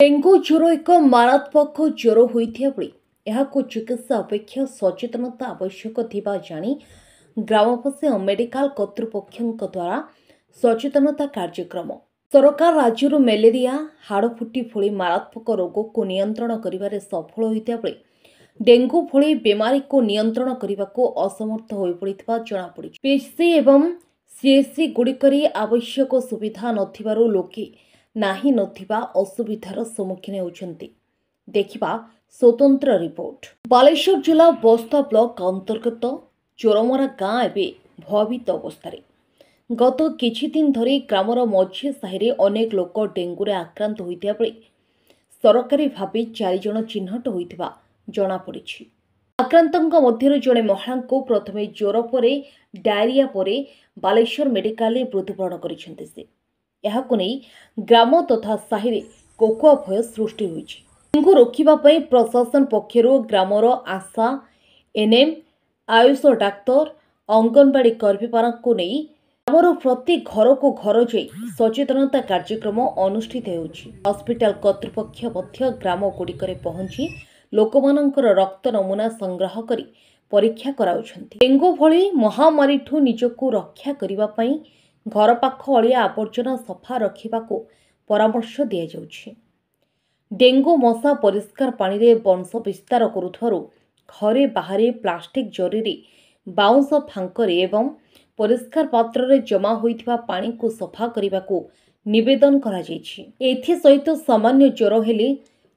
Dengue ज्वर एक मारात्मक ज्वर होता बेले यह चिकित्सा अपेक्षा सचेतनता आवश्यक थिबा जानी ग्रामवासी और मेडिकल कर्तृपक्षों द्वारा सचेतनता कार्यक्रम सरकार राज्य मलेरिया हाड़फुटी भली मारात्मक रोग को नियंत्रण करिबारे सफल होता बेले डेंगू भली बीमारी को नियंत्रण करने को असमर्थ हो पड़ा जमापड़ी। पीएचसी एवं सीएचसी गुड़िकरी आवश्यक सुविधा नथिबारु लोके नाही नथिबा असुविधार सम्मुखीन होउछन्ति। देखिबा स्वतंत्र रिपोर्ट। बालेश्वर जिला बस्ता ब्लॉक अंतर्गत चोरमरा गाँ एवं भयभीत अवस्था गत किछि दिन धरी ग्रामर मझी साहि अनेक लोक डेंगू आक्रांत होइता बेले सरकारी भावे 4 जण चिन्हट होइतिबा जमापड़ी। आक्रांतों मध्य जड़े महिला को प्रथमे ज्वर पर डायरिया पर बालेश्वर मेडिकल मृत्युवरण कर ग्राम तथा साहि कोकुआ भय सृष्टि होइछि। डेंगू रोकिबा पई प्रशासन पक्षरु ग्रामर आशा एनएम आयुष डाक्तर अंगनवाड़ी कर्मी को नहीं ग्रामर प्रति घर को घर जाई सचेतनता कार्यक्रम अनुष्ठित होउछि। हॉस्पिटल कर्तृपक्ष मध्य ग्राम गुड़िकरे पहुंची लोकमानंकर रक्त नमूना संग्रह करी परीक्षा कराउछन्ति। डेंगू भली महामारी ठू निजको रक्षा करिबा पई घर पाख अलिया आवर्जना सफा रखिबाको परामर्श दिया जाउछि। डेंगू मशा परिष्कार पानी रे वंश विस्तार करुथारु घरे बाहरे प्लास्टिक जरी बाउंस फांकरे एवं परिष्कार पात्र रे जमा होइथिबा पानी को सफा करिबाको निवेदन करा जायछि। एथि सहित सामान्य ज्वर हेले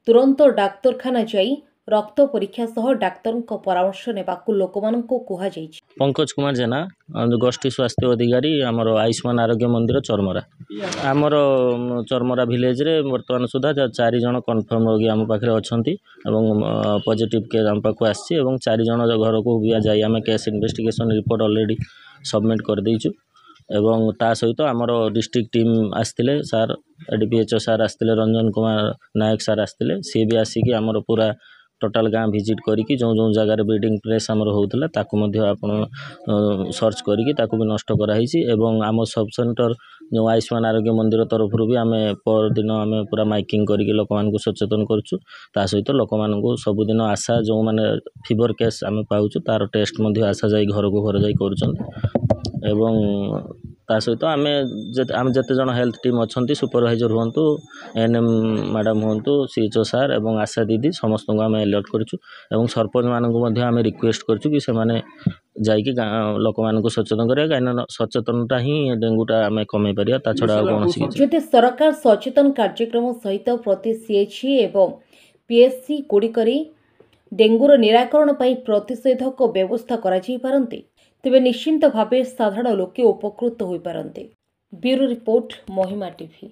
तुरंत डाक्तरखाना जाई रक्त परीक्षा सह डाक्तर परामर्श नेबाकु लोकमानंको कुहा जायछि। पंकज कुमार जेना गोष्ठी स्वास्थ्य अधिकारी आमर आयुष्मान आरोग्य मंदिर चरमरा आमर चरमरा विलेज रे वर्तमान सुधा 4 जण कन्फर्म रोगी आम पाखे अच्छी पॉजिटिव केस आम पाक आसी 4 जण घर को भी जाई आम case investigation report already submit कर देइछु एवं ता सहित आमर डिस्ट्रिक्ट टीम आसते सार एडीपीएचओ सार आसते रंजन कुमार नायक सार आसते सी भी आसिकी आमर पूरा टोटाल गाँ विजिट करिकी जो जो जगार ब्रीडिंग प्लेस आमर होउतला ताकू मध्य आपण सर्च करिकी ताकू भी नष्ट कराई एवं आम सब सेंटर जो आयुष्मान आरोग्य मंदिर तरफ भी आम पर दिन आम पूरा माइकिंग करिकी लोक मानकु सचेतन करछु। ता सहित लोक मानकु सबुदिन आशा जो माने फीवर केस आम पाउछु तार टेस्ट मध्य आशा जाई घर को घर जाई करूछन एवं ता सहित आम जते जन हेल्थ टीम अच्छी सुपरवाइजर हुंतु एनएम मैडम हुंतु सीएचओ सार एवं आशा दीदी समस्त को आम अलर्ट करछु एवं सरपंच मानकु मध्य आम रिक्वेस्ट करछु कि से माने जाइकी लोक मानकु सचेतन करिया काइन सचेतनता ही डेंगूटा आम कमे परिया ता छडा कोनोसी जते सरकार सचेतन कार्यक्रम सहित प्रति सीएचसी एवं पीएचसी गुड़िकरी डेंगूर निराकरण पई प्रतिषेधक व्यवस्था करा जाई पारंती तेबे निश्चिंत भावे साधारण लोके उपकृत होई पारंते। ब्यूरो रिपोर्ट महिमा टीवी।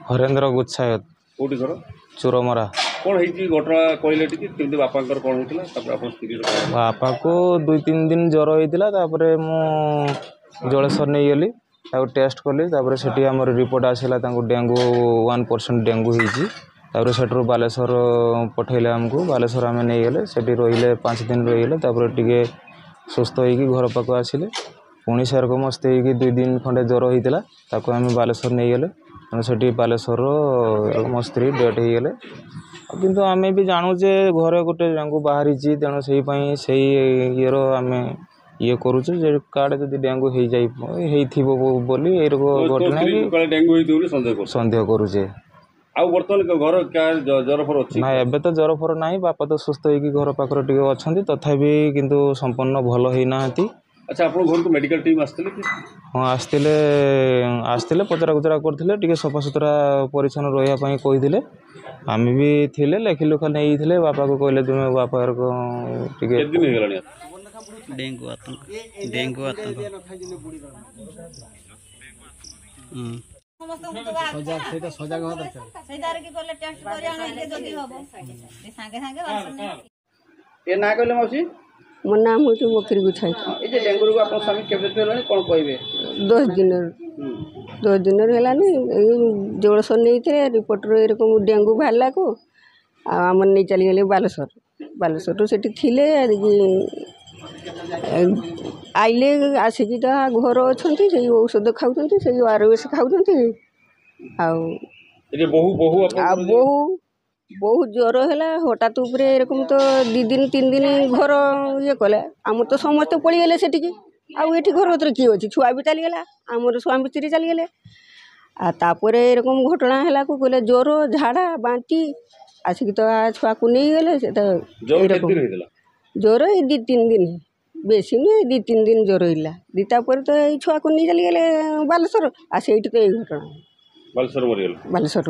हरेंद्र गुच्छायत कोठी घर चोरमरा कोन हेची घटना कहले टिके केमती बापांकर कोन होतिला तापर आपन स्थिति बापा को 2-3 दिन ज्वर होइतिला तापर मु जळेश्वर नै गेली ताको टेस्ट करली तापर सेठी हमर रिपोर्ट आसिला ताको डेंगू 1% डेंगू हेची तापर सेठरो बालेश्वर पठैले हमको बालेश्वर हमें नै गेले सेठी रहिले 5 दिन रहिले तापर टिके सुस्थ होइकी घर पाक आसिले पुणी सेरक मस्त होइकी 2 दिन खंडे ज्वर होइतिला ताको हमें बालेश्वर नै गेले सेठी बालेश्वर मो स्त्री डेट हो गले किंतु आमे भी जानू जे घरे गोटे डेंगू बाहरी तेणु से ये आम ये करुचे जे काड़े जदि डेंगू हो जाइबो बोली ए घटना डेंगू संदेह करुचे ना एबे तो ज्वर फर ना बापा तो सुस्थ होगी घर पाखर टे अच्छा तथापि किंतु संपूर्ण भल होना। अच्छा आप घर को मेडिकल टीम आसते हाँ आसते पचरा कुचरा करते सफा सुतरा परिच्छन्न रही कही आम भी थे लेखि लुखा नहीं बापा को कहले तुम बापा मो नाम हूँ मकरी गुछाई 10 दिन है जोड़सर नहीं थे रिपोर्टर एरकम डेंगू बाहर को आम नहीं चलीगले बालेश्वर से आइले आसिकी घर अच्छा से औषध खाऊँ से आरएस खाऊँ ये बहु बहु आ बहु बहु ज्वर है हठात उपरे एरकम तो 2 दिन 3 दिन घर ये कले आम तो समस्त पड़गले से आउ ये घर भर किए अच्छे छुआ भी चलीगला आमर स्वामी स्त्री चलीगले आपर एरकम घटना है कहले ज्वर झाड़ा बांती आसिक तो छुआ को नहीं गले ज्वर 2-3 दिन बेसी नुहे 2-3 दिन ज्वर है दीतापर तो ये छुआ को नहीं चलीगले बालेश्वर आ से तो ये घटना बालेश्वर मरीगल बालेश्वर।